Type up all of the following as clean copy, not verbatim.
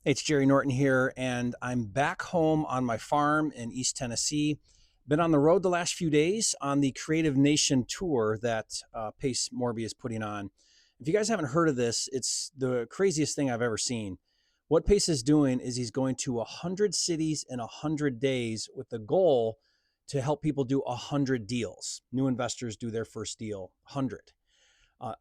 Hey, it's Jerry Norton here, and I'm back home on my farm in East Tennessee. Been on the road the last few days on the Creative Nation tour that Pace Morby is putting on. If you guys haven't heard of this, it's the craziest thing I've ever seen. What Pace is doing is he's going to 100 cities in 100 days with the goal to help people do 100 deals. New investors do their first deal, 100.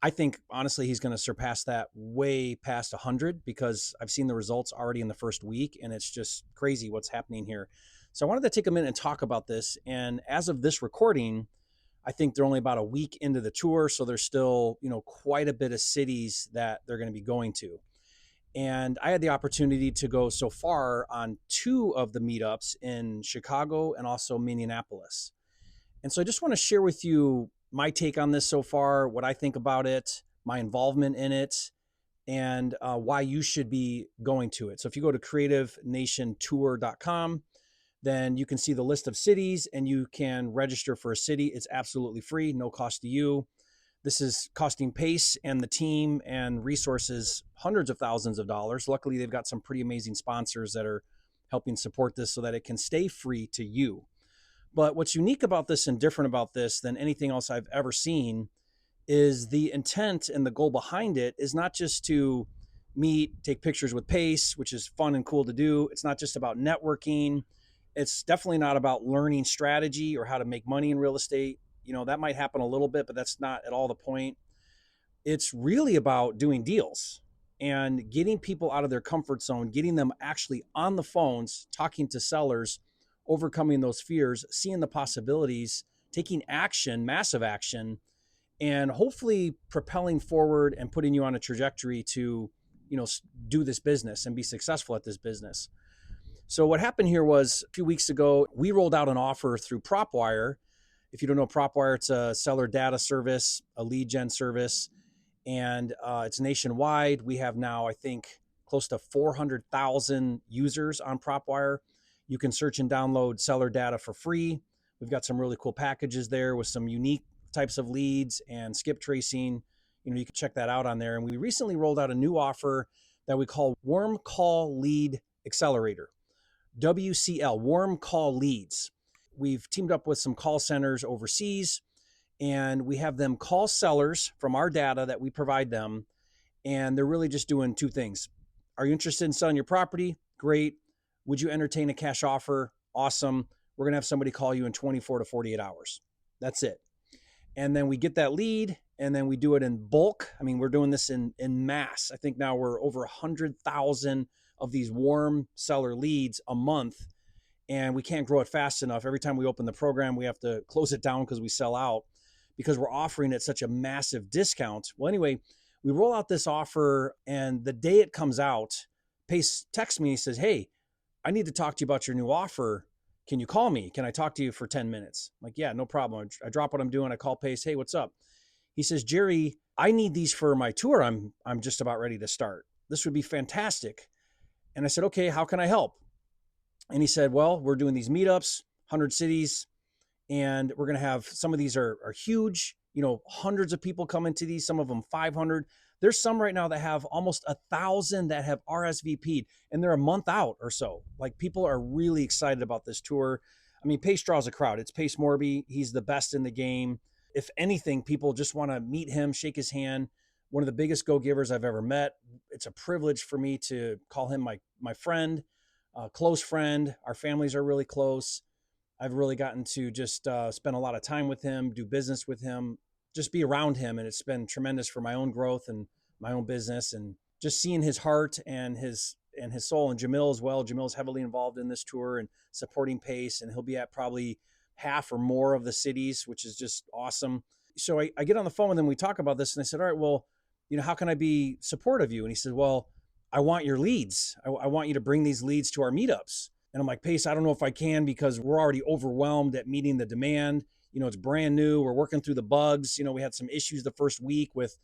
I think honestly he's going to surpass that way past 100 because I've seen the results already in the first week, and it's just crazy what's happening here. So I wanted to take a minute and talk about this. And as of this recording, I think they're only about a week into the tour, so there's still quite a bit of cities that they're going to be going to. And I had the opportunity to go so far on two of the meetups in Chicago and also Minneapolis. And so I just want to share with you my take on this so far, what I think about it, my involvement in it, and why you should be going to it. So if you go to creativenationtour.com, then you can see the list of cities and you can register for a city. It's absolutely free, no cost to you. This is costing Pace and the team and resources hundreds of thousands of dollars. Luckily, they've got some pretty amazing sponsors that are helping support this so that it can stay free to you. But what's unique about this and different about this than anything else I've ever seen is the intent and the goal behind it is not just to meet, take pictures with Pace, which is fun and cool to do. It's not just about networking. It's definitely not about learning strategy or how to make money in real estate. That might happen a little bit, but that's not at all the point. It's really about doing deals and getting people out of their comfort zone, getting them actually on the phones, talking to sellers, overcoming those fears, seeing the possibilities, taking action, massive action, and hopefully propelling forward and putting you on a trajectory to, do this business and be successful at this business. So what happened here was a few weeks ago, we rolled out an offer through PropWire. If you don't know PropWire, it's a seller data service, a lead gen service, and it's nationwide. We have now, I think, close to 400,000 users on PropWire. You can search and download seller data for free. We've got some really cool packages there with some unique types of leads and skip tracing. You can check that out on there. And we recently rolled out a new offer that we call Warm Call Lead Accelerator, WCL, Warm Call Leads. We've teamed up with some call centers overseas, and we have them call sellers from our data that we provide them. And they're really just doing two things. Are you interested in selling your property? Great. Would you entertain a cash offer? Awesome. We're going to have somebody call you in 24 to 48 hours. That's it. And then we get that lead, and then we do it in bulk. I mean, we're doing this in mass. I think now we're over 100,000 of these warm seller leads a month, and we can't grow it fast enough. Every time we open the program, we have to close it down because we sell out because we're offering it such a massive discount. Well, anyway, we roll out this offer, and the day it comes out, Pace texts me. He says, "Hey, I need to talk to you about your new offer. Can you call me? Can I talk to you for 10 minutes? I'm like, yeah, no problem. I drop what I'm doing. I call Pace. Hey, what's up? He says, Jerry, I need these for my tour. I'm just about ready to start. This would be fantastic. And I said, okay, how can I help? And he said, well, we're doing these meetups, 100 cities, and we're going to have, some of these are huge, hundreds of people come into these, some of them 500. There's some right now that have almost 1,000 that have RSVP'd, and they're a month out or so. Like, people are really excited about this tour. I mean, Pace draws a crowd. It's Pace Morby. He's the best in the game. If anything, people just want to meet him, shake his hand. One of the biggest go-givers I've ever met. It's a privilege for me to call him my friend, close friend. Our families are really close. I've really gotten to just spend a lot of time with him, do business with him, just be around him. And it's been tremendous for my own growth and my own business, and just seeing his heart and his soul. And Jamil as well. Jamil's heavily involved in this tour and supporting Pace, and he'll be at probably half or more of the cities, which is just awesome. So I get on the phone with him. We talk about this, and I said, all right, well, how can I be supportive of you? And he said, well, I want your leads. I want you to bring these leads to our meetups. And I'm like, Pace, I don't know if I can because we're already overwhelmed at meeting the demand. It's brand new. We're working through the bugs. We had some issues the first week with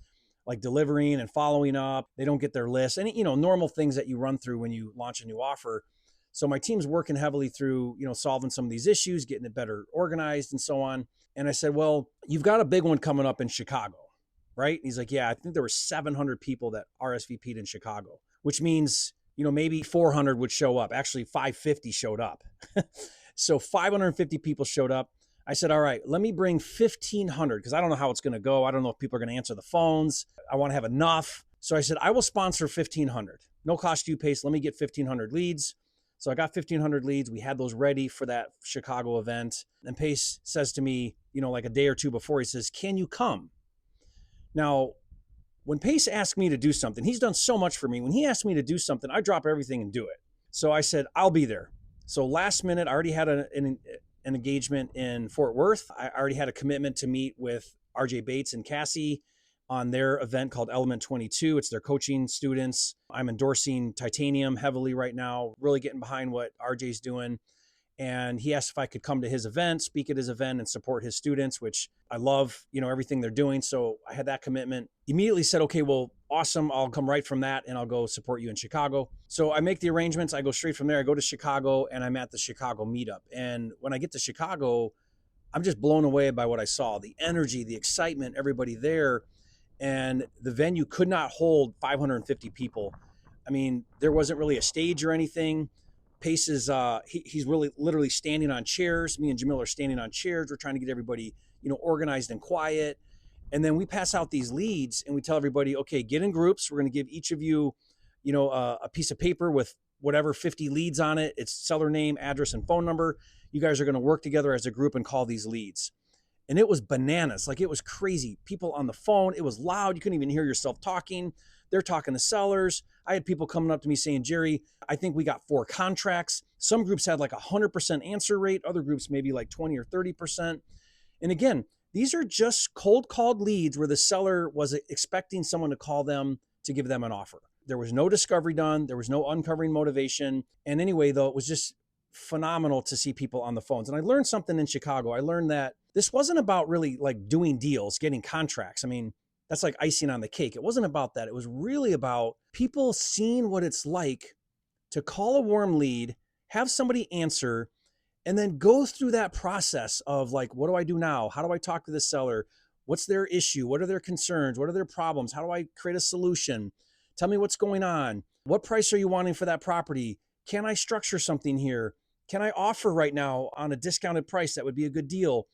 like delivering and following up. They don't get their list. And, normal things that you run through when you launch a new offer. So my team's working heavily through, solving some of these issues, getting it better organized and so on. And I said, well, you've got a big one coming up in Chicago, right? And he's like, yeah, I think there were 700 people that RSVP'd in Chicago, which means maybe 400 would show up. Actually, 550 showed up. So 550 people showed up. I said, all right, let me bring 1,500 because I don't know how it's going to go. I don't know if people are going to answer the phones. I want to have enough. So I said, I will sponsor 1,500. No cost to you, Pace. Let me get 1,500 leads. So I got 1,500 leads. We had those ready for that Chicago event. And Pace says to me, like a day or two before, he says, can you come? Now, when Pace asked me to do something, he's done so much for me. When he asked me to do something, I drop everything and do it. So I said, I'll be there. So last minute, I already had an engagement in Fort Worth. I already had a commitment to meet with RJ Bates and Cassie on their event called Element 22. It's their coaching students. I'm endorsing Titanium heavily right now, really getting behind what RJ's doing. And he asked if I could come to his event, speak at his event, and support his students, which I love, everything they're doing. So I had that commitment. Immediately said, okay, well, awesome. I'll come right from that and I'll go support you in Chicago. So I make the arrangements. I go straight from there. I go to Chicago and I'm at the Chicago meetup. And when I get to Chicago, I'm just blown away by what I saw, the energy, the excitement, everybody there. And the venue could not hold 550 people. I mean, there wasn't really a stage or anything. Pace is he's really literally standing on chairs. Me and Jamil are standing on chairs. We're trying to get everybody, organized and quiet. And then we pass out these leads and we tell everybody, okay, get in groups. We're going to give each of you, a piece of paper with whatever 50 leads on it. It's seller name, address, and phone number. You guys are going to work together as a group and call these leads. And it was bananas. Like, it was crazy. People on the phone. It was loud. You couldn't even hear yourself talking. They're talking to sellers. I had people coming up to me saying, Jerry, I think we got 4 contracts. Some groups had like 100% answer rate. Other groups maybe like 20 or 30%. And again, these are just cold called leads where the seller was expecting someone to call them to give them an offer. There was no discovery done. There was no uncovering motivation. And anyway, though, it was just phenomenal to see people on the phones. And I learned something in Chicago. I learned that this wasn't about really like doing deals, getting contracts. I mean, that's like icing on the cake. It wasn't about that. It was really about people seeing what it's like to call a warm lead, have somebody answer, and then go through that process of like, what do I do now? How do I talk to the seller? What's their issue? What are their concerns? What are their problems? How do I create a solution? Tell me what's going on. What price are you wanting for that property? Can I structure something here? Can I offer right now on a discounted price? That would be a good deal.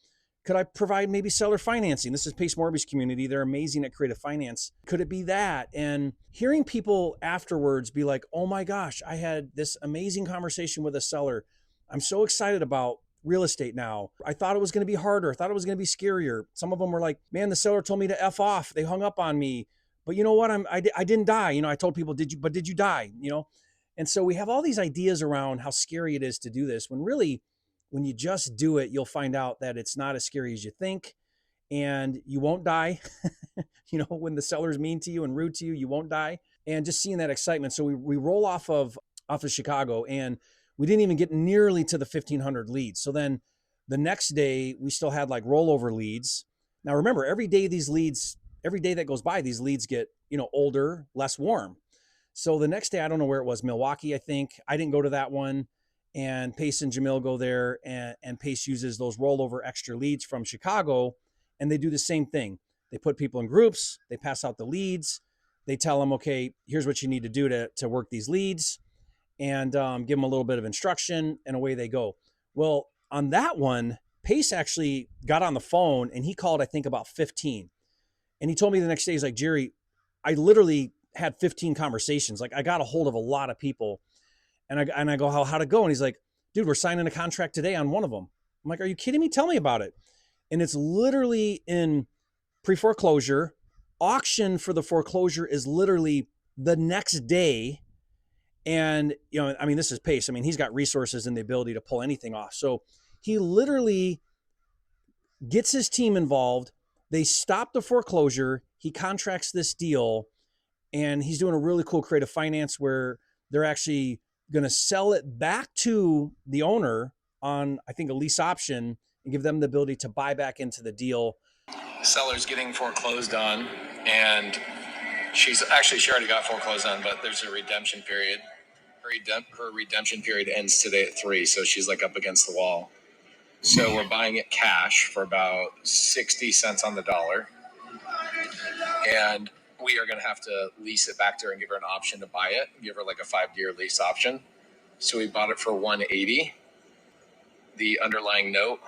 Could I provide maybe seller financing? This is Pace Morby's community. They're amazing at creative finance. Could it be that? And hearing people afterwards be like, oh my gosh, I had this amazing conversation with a seller. I'm so excited about real estate now. I thought it was going to be harder. I thought it was going to be scarier. Some of them were like, man, the seller told me to F off. They hung up on me. But you know what? I didn't die. I told people, did you die? And so we have all these ideas around how scary it is to do this, when really, when you just do it, you'll find out that it's not as scary as you think, and you won't die. When the seller's mean to you and rude to you, you won't die. And just seeing that excitement. So we roll off of Chicago, and we didn't even get nearly to the 1,500 leads. So then the next day we still had like rollover leads. Now remember, every day that goes by, these leads get, older, less warm. So the next day, I don't know where it was, Milwaukee, I think. I didn't go to that one. And Pace and Jamil go there, and Pace uses those rollover extra leads from Chicago, and they do the same thing. They put people in groups, they pass out the leads, they tell them, okay, here's what you need to do to work these leads, and give them a little bit of instruction, and away they go. Well, on that one, Pace actually got on the phone, and he called, I think, about 15. And he told me the next day, he's like, Jerry, I literally had 15 conversations. Like, I got a hold of a lot of people. And I go, how'd it go? And he's like, dude, we're signing a contract today on one of them. I'm like, are you kidding me? Tell me about it. And it's literally in pre-foreclosure. Auction for the foreclosure is literally the next day. And, this is Pace. He's got resources and the ability to pull anything off. So he literally gets his team involved. They stop the foreclosure. He contracts this deal, and he's doing a really cool creative finance where they're actually going to sell it back to the owner on, I think, a lease option, and give them the ability to buy back into the deal. Seller's getting foreclosed on, and she already got foreclosed on, but there's a redemption period. Her redemption period ends today at 3, so she's like up against the wall. So we're buying it cash for about 60 cents on the dollar. And we are going to have to lease it back to her and give her an option to buy it, give her like a 5-year lease option. So we bought it for 180. The underlying note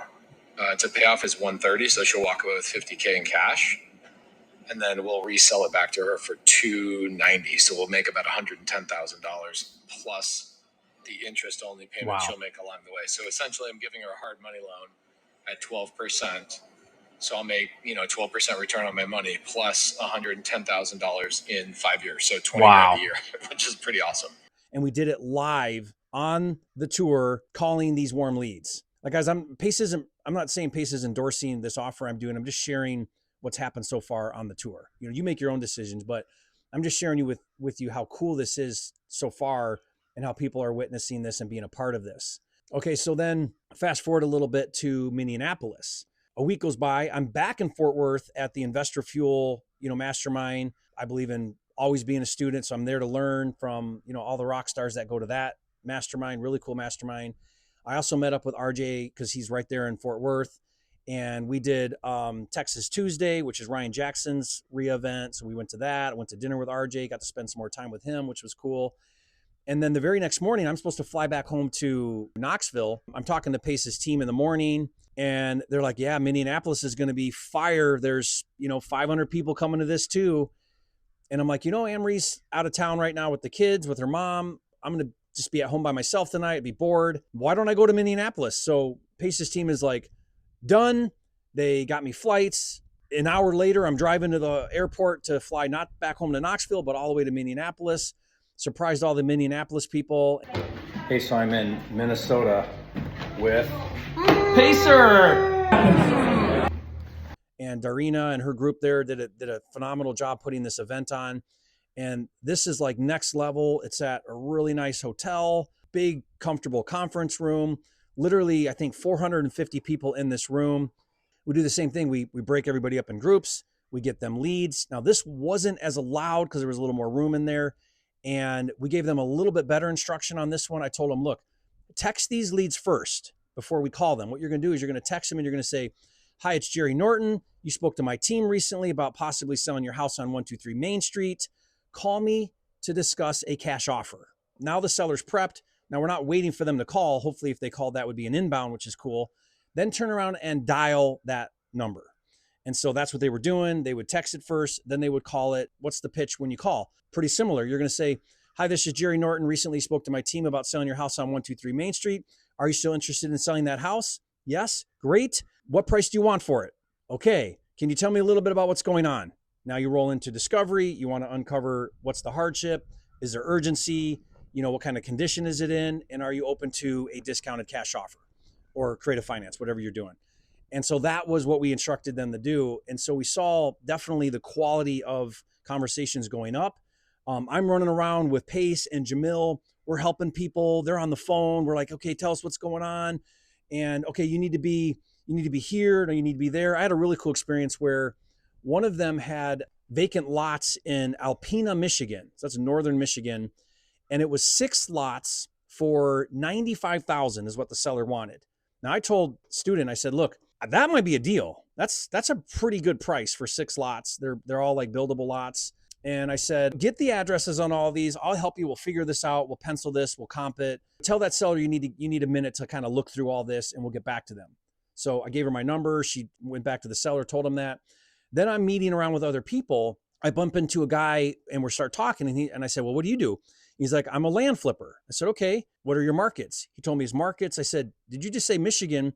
to pay off is 130. So she'll walk away with 50K in cash. And then we'll resell it back to her for 290. So we'll make about $110,000 plus the interest only payment she'll make along the way. So essentially I'm giving her a hard money loan at 12%. So I'll make, 12% return on my money plus $110,000 in 5 years. So 20 grand a year, which is pretty awesome. And we did it live on the tour, calling these warm leads. Like, guys, I'm not saying Pace is endorsing this offer I'm doing. I'm just sharing what's happened so far on the tour. You make your own decisions, but I'm just sharing with you how cool this is so far and how people are witnessing this and being a part of this. Okay, so then fast forward a little bit to Minneapolis. A week goes by. I'm back in Fort Worth at the Investor Fuel, mastermind. I believe in always being a student, so I'm there to learn from, all the rock stars that go to that mastermind. Really cool mastermind. I also met up with RJ because he's right there in Fort Worth. And we did Texas Tuesday, which is Ryan Jackson's re-event. So we went to that. I went to dinner with RJ, got to spend some more time with him, which was cool. And then the very next morning, I'm supposed to fly back home to Knoxville. I'm talking to Pace's team in the morning, and they're like, yeah, Minneapolis is going to be fire. There's, 500 people coming to this too. And I'm like, Anne-Marie's out of town right now with the kids, with her mom. I'm going to just be at home by myself tonight. I'd be bored. Why don't I go to Minneapolis? So Pace's team is like, done. They got me flights. An hour later, I'm driving to the airport to fly not back home to Knoxville, but all the way to Minneapolis. Surprised all the Minneapolis people. Hey, so I'm in Minnesota with Pacer. And Darina and her group there did a phenomenal job putting this event on. And this is like next level. It's at a really nice hotel, big, comfortable conference room. Literally, I think 450 people in this room. We do the same thing. We break everybody up in groups. We get them leads. Now, this wasn't as loud because there was a little more room in there. And we gave them a little bit better instruction on this one. I told them, look, text these leads first before we call them. What you're going to do is you're going to text them and you're going to say, hi, it's Jerry Norton. You spoke to my team recently about possibly selling your house on 123 Main Street. Call me to discuss a cash offer. Now the seller's prepped. Now we're not waiting for them to call. Hopefully if they called, that would be an inbound, which is cool. Then turn around and dial that number. And so that's what they were doing. They would text it first, then they would call it. What's the pitch when you call? Pretty similar. You're going to say, hi, this is Jerry Norton. Recently spoke to my team about selling your house on 123 Main Street. Are you still interested in selling that house? Yes. Great. What price do you want for it? Okay. Can you tell me a little bit about what's going on? Now you roll into discovery. You want to uncover what's the hardship. Is there urgency? What kind of condition is it in? And are you open to a discounted cash offer or creative finance, whatever you're doing? And so that was what we instructed them to do. And so we saw definitely the quality of conversations going up. I'm running around with Pace and Jamil. We're helping people. They're on the phone. We're like, okay, tell us what's going on. And okay, you need to be here, or you need to be there. I had a really cool experience where one of them had vacant lots in Alpena, Michigan. So that's northern Michigan. And it was 6 lots for $95,000 is what the seller wanted. Now I told student, I said, look, that might be a deal. That's a pretty good price for 6 lots. They're all like buildable lots. And I said, get the addresses on all these. I'll help you. We'll figure this out. We'll pencil this. We'll comp it. Tell that seller you need a minute to kind of look through all this, and we'll get back to them. So I gave her my number. She went back to the seller, told him that. Then I'm meeting around with other people. I bump into a guy and we start talking, and I said, well, what do you do? He's like, I'm a land flipper. I said, okay, what are your markets? He told me his markets. I said, did you just say Michigan?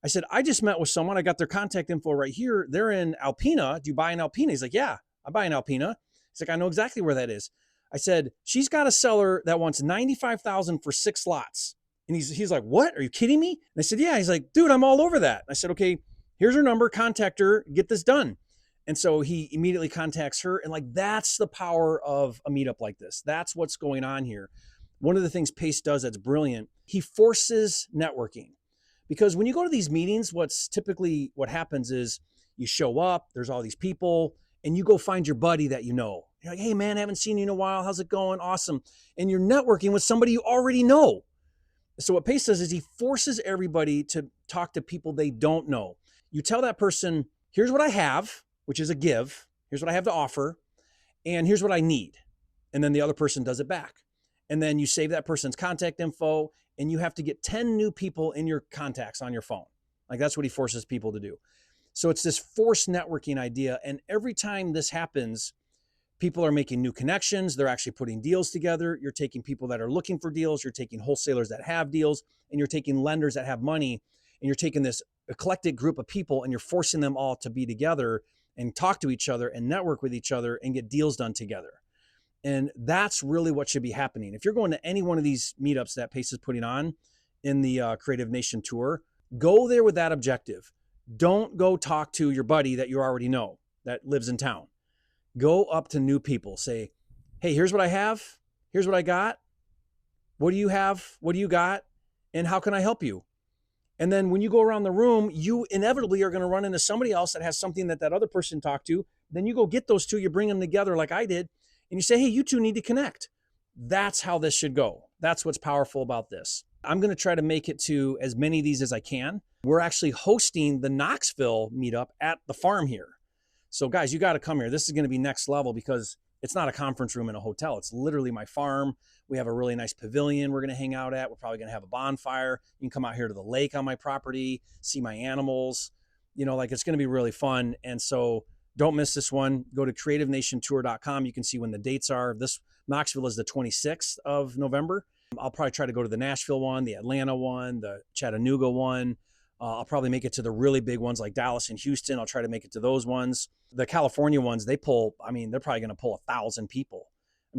I said, I just met with someone. I got their contact info right here. They're in Alpena. Do you buy in Alpena? He's like, yeah, I buy in Alpena. He's like, I know exactly where that is. I said, she's got a seller that wants $95,000 for 6 lots. And he's like, what? Are you kidding me? And I said, yeah. He's like, dude, I'm all over that. I said, okay, here's her number. Contact her. Get this done. And so he immediately contacts her. And like, that's the power of a meetup like this. That's what's going on here. One of the things Pace does that's brilliant, he forces networking. Because when you go to these meetings, what happens is you show up, there's all these people, and you go find your buddy that you know. You're like, hey man, I haven't seen you in a while. How's it going? Awesome. And you're networking with somebody you already know. So what Pace does is he forces everybody to talk to people they don't know. You tell that person, here's what I have, which is a give. Here's what I have to offer. and here's what I need. And then the other person does it back. And then you save that person's contact info, and you have to get 10 new people in your contacts on your phone. Like that's what he forces people to do. So it's this forced networking idea. And every time this happens, people are making new connections. They're actually putting deals together. You're taking people that are looking for deals. You're taking wholesalers that have deals, and you're taking lenders that have money. And you're taking this eclectic group of people and you're forcing them all to be together and talk to each other and network with each other and get deals done together. And that's really what should be happening. If you're going to any one of these meetups that Pace is putting on in the Creative Nation tour, go there with that objective. Don't go talk to your buddy that you already know that lives in town. Go up to new people. Say, hey, here's what I have. Here's what I got. What do you have? What do you got? And how can I help you? And then when you go around the room, you inevitably are going to run into somebody else that has something that other person talked to. Then you go get those two, you bring them together like I did, and you say, hey, you two need to connect. That's how this should go. That's what's powerful about this. I'm going to try to make it to as many of these as I can. We're actually hosting the Knoxville meetup at the farm here. So guys, you got to come here. This is going to be next level because it's not a conference room in a hotel. It's literally my farm. We have a really nice pavilion we're going to hang out at. We're probably going to have a bonfire. You can come out here to the lake on my property, see my animals. Like it's going to be really fun. And so don't miss this one. Go to creativenationtour.com. You can see when the dates are. This Knoxville is the 26th of November. I'll probably try to go to the Nashville one, the Atlanta one, the Chattanooga one. I'll probably make it to the really big ones like Dallas and Houston. I'll try to make it to those ones. The California ones, they're probably going to pull 1,000 people.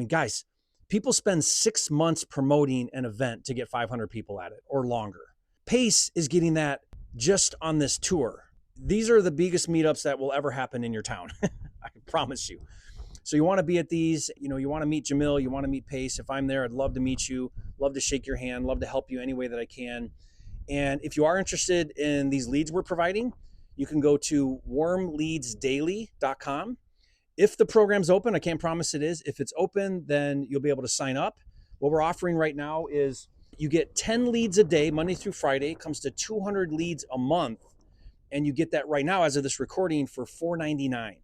Guys, people spend 6 months promoting an event to get 500 people at it or longer. Pace is getting that just on this tour. These are the biggest meetups that will ever happen in your town. I can promise you. So you want to be at these, you want to meet Jamil, you want to meet Pace. If I'm there, I'd love to meet you, love to shake your hand, love to help you any way that I can. And if you are interested in these leads we're providing, you can go to warmleadsdaily.com. If the program's open, I can't promise it is. If it's open, then you'll be able to sign up. What we're offering right now is you get 10 leads a day, Monday through Friday. It comes to 200 leads a month. And you get that right now as of this recording for $4.99.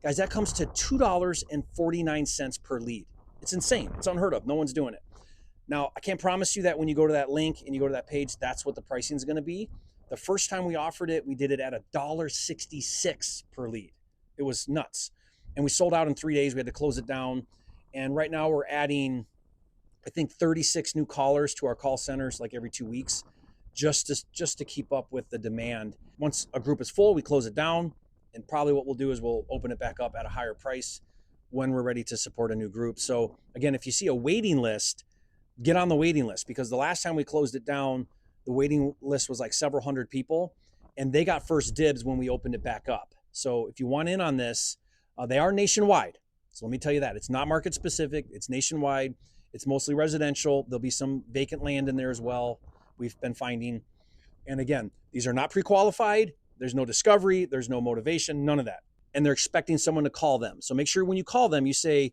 Guys, that comes to $2.49 per lead. It's insane. It's unheard of. No one's doing it. Now, I can't promise you that when you go to that link and you go to that page, that's what the pricing is going to be. The first time we offered it, we did it at $1.66 per lead. It was nuts. And we sold out in 3 days. We had to close it down. And right now we're adding, I think, 36 new callers to our call centers like every 2 weeks, just to keep up with the demand. Once a group is full, we close it down. And probably what we'll do is we'll open it back up at a higher price when we're ready to support a new group. So again, if you see a waiting list, get on the waiting list, because the last time we closed it down, the waiting list was like several hundred people, and they got first dibs when we opened it back up. So if you want in on this, they are nationwide. So let me tell you that. It's not market specific. It's nationwide. It's mostly residential. There'll be some vacant land in there as well, we've been finding. And again, these are not pre-qualified. There's no discovery. There's no motivation, none of that. And they're expecting someone to call them. So make sure when you call them, you say,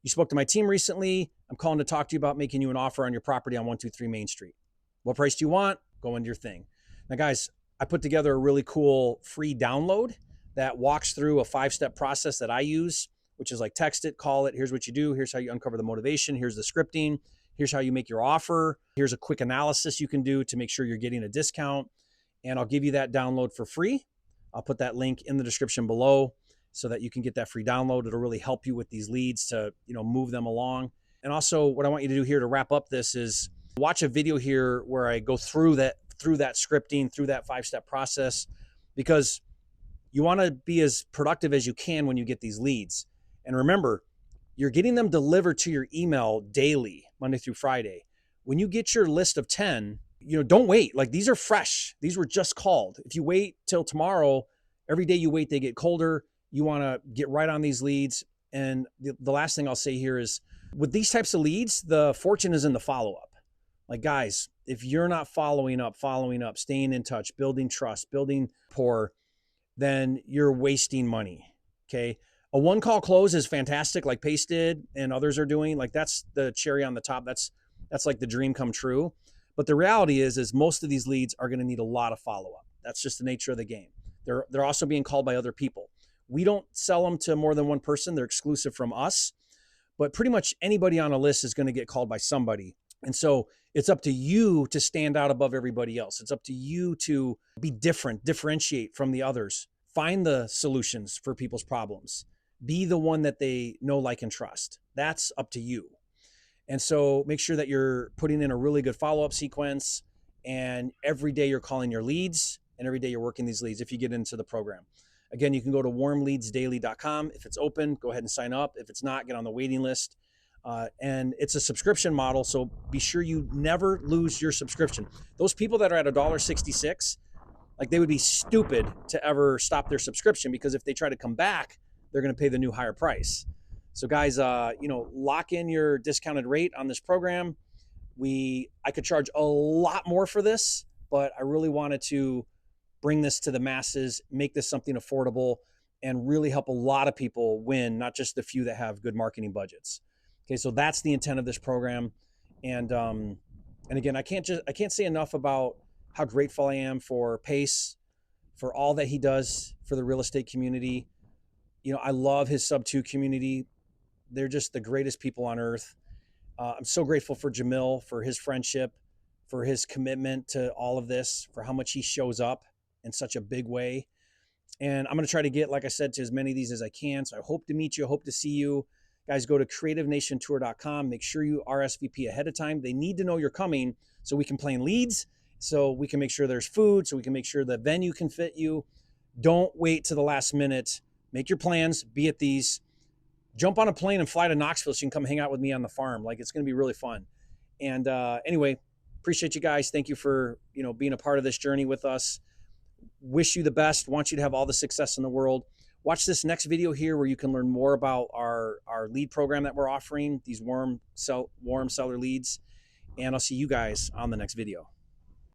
you spoke to my team recently. I'm calling to talk to you about making you an offer on your property on 123 Main Street. What price do you want? Go into your thing. Now, guys, I put together a really cool free download that walks through a 5-step process that I use, which is like text it, call it. Here's what you do. Here's how you uncover the motivation. Here's the scripting. Here's how you make your offer. Here's a quick analysis you can do to make sure you're getting a discount. And I'll give you that download for free. I'll put that link in the description below so that you can get that free download. It'll really help you with these leads to, move them along. And also what I want you to do here to wrap up this is watch a video here where I go through that scripting, through that 5-step process, because you want to be as productive as you can when you get these leads. And remember, you're getting them delivered to your email daily, Monday through Friday. When you get your list of 10, don't wait. Like, these are fresh. These were just called. If you wait till tomorrow, every day you wait, they get colder. You want to get right on these leads. And the last thing I'll say here is, with these types of leads, the fortune is in the follow-up. Like, guys, if you're not following up, staying in touch, building trust, building rapport, then you're wasting money. Okay. A 1-call close is fantastic, like Pace did and others are doing. Like, that's the cherry on the top. That's like the dream come true. But the reality is most of these leads are going to need a lot of follow-up. That's just the nature of the game. They're also being called by other people. We don't sell them to more than one person. They're exclusive from us, but pretty much anybody on a list is going to get called by somebody. And so it's up to you to stand out above everybody else. It's up to you to be different, differentiate from the others, find the solutions for people's problems, be the one that they know, like, and trust. That's up to you. And so make sure that you're putting in a really good follow-up sequence, and every day you're calling your leads, and every day you're working these leads if you get into the program. Again, you can go to warmleadsdaily.com. If it's open, go ahead and sign up. If it's not, get on the waiting list. And it's a subscription model, so be sure you never lose your subscription. Those people that are at $1.66, like, they would be stupid to ever stop their subscription, because if they try to come back, they're going to pay the new higher price. So guys, lock in your discounted rate on this program. I could charge a lot more for this, but I really wanted to bring this to the masses, make this something affordable, and really help a lot of people win, not just the few that have good marketing budgets. Okay, so that's the intent of this program. And again, I can't say enough about how grateful I am for Pace, for all that he does for the real estate community. I love his sub-2 community. They're just the greatest people on earth. I'm so grateful for Jamil, for his friendship, for his commitment to all of this, for how much he shows up in such a big way. And I'm going to try to get, like I said, to as many of these as I can. So I hope to meet you. I hope to see you. Guys, go to creativenationtour.com. Make sure you RSVP ahead of time. They need to know you're coming so we can plan leads, so we can make sure there's food, so we can make sure the venue can fit you. Don't wait to the last minute. Make your plans. Be at these. Jump on a plane and fly to Knoxville so you can come hang out with me on the farm. Like, it's going to be really fun. And anyway, appreciate you guys. Thank you for being a part of this journey with us. Wish you the best. Want you to have all the success in the world. Watch this next video here where you can learn more about our lead program that we're offering, these warm seller leads. And I'll see you guys on the next video.